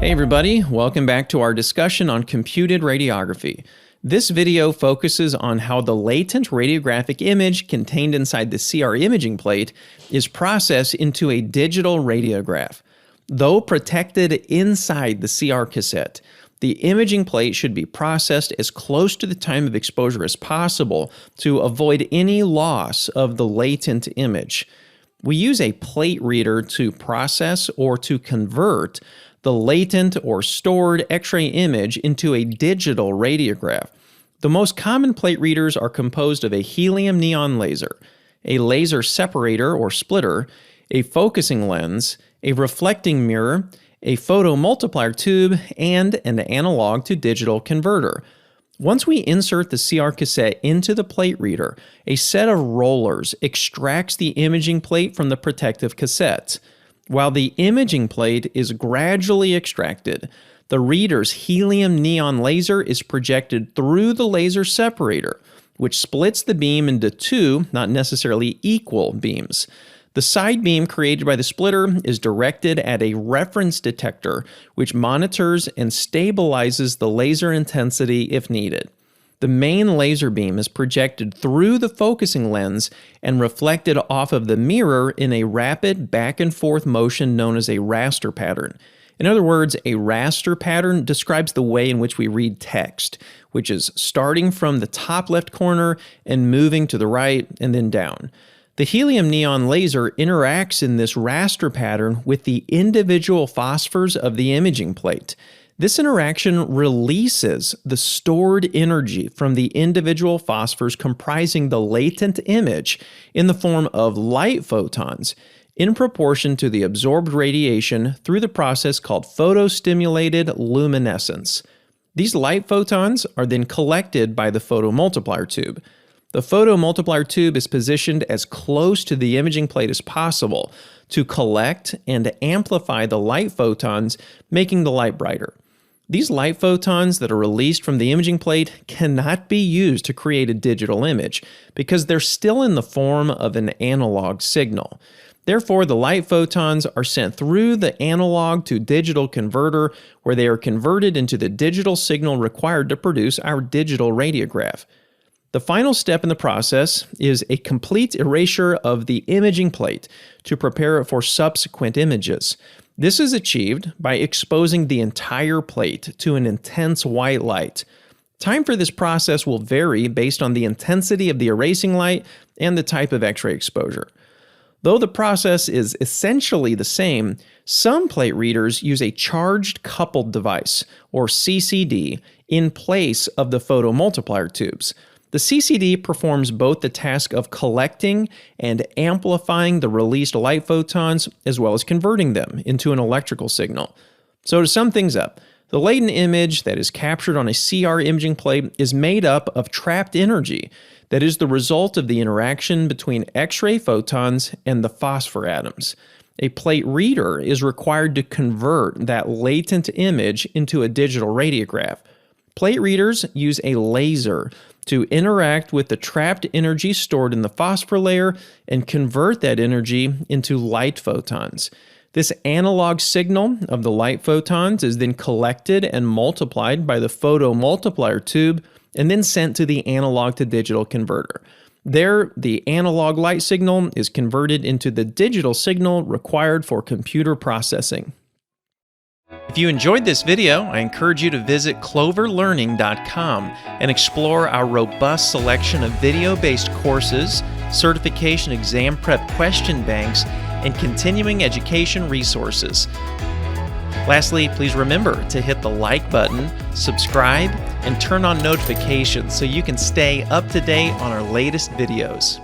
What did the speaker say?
Hey everybody, welcome back to our discussion on computed radiography. This video focuses on how the latent radiographic image contained inside the CR imaging plate is processed into a digital radiograph. Though protected inside the CR cassette, the imaging plate should be processed as close to the time of exposure as possible to avoid any loss of the latent image. We use a plate reader to process or to convert the latent or stored X-ray image into a digital radiograph. The most common plate readers are composed of a helium neon laser, a laser separator or splitter, a focusing lens, a reflecting mirror, a photomultiplier tube, and an analog to digital converter. Once we insert the CR cassette into the plate reader, a set of rollers extracts the imaging plate from the protective cassette. While the imaging plate is gradually extracted, the reader's helium neon laser is projected through the laser separator, which splits the beam into two, not necessarily equal, beams. The side beam created by the splitter is directed at a reference detector, which monitors and stabilizes the laser intensity if needed. The main laser beam is projected through the focusing lens and reflected off of the mirror in a rapid back and forth motion known as a raster pattern. In other words, a raster pattern describes the way in which we read text, which is starting from the top left corner and moving to the right and then down. The helium neon laser interacts in this raster pattern with the individual phosphors of the imaging plate. This interaction releases the stored energy from the individual phosphors comprising the latent image in the form of light photons in proportion to the absorbed radiation through the process called PhotoStimulated Luminescence. These light photons are then collected by the photomultiplier tube. The photomultiplier tube is positioned as close to the imaging plate as possible to collect and amplify the light photons, making the light brighter. These light photons that are released from the imaging plate cannot be used to create a digital image because they're still in the form of an analog signal. Therefore, the light photons are sent through the analog to digital converter where they are converted into the digital signal required to produce our digital radiograph. The final step in the process is a complete erasure of the imaging plate to prepare it for subsequent images. This is achieved by exposing the entire plate to an intense white light. Time for this process will vary based on the intensity of the erasing light and the type of X-ray exposure. Though the process is essentially the same, some plate readers use a charged coupled device, or CCD, in place of the photomultiplier tubes. The CCD performs both the task of collecting and amplifying the released light photons, as well as converting them into an electrical signal. So to sum things up, the latent image that is captured on a CR imaging plate is made up of trapped energy that is the result of the interaction between X-ray photons and the phosphor atoms. A plate reader is required to convert that latent image into a digital radiograph. Plate readers use a laser to interact with the trapped energy stored in the phosphor layer and convert that energy into light photons. This analog signal of the light photons is then collected and multiplied by the photomultiplier tube and then sent to the analog to digital converter. There, the analog light signal is converted into the digital signal required for computer processing. If you enjoyed this video, I encourage you to visit cloverlearning.com and explore our robust selection of video-based courses, certification exam prep question banks, and continuing education resources. Lastly, please remember to hit the like button, subscribe, and turn on notifications so you can stay up to date on our latest videos.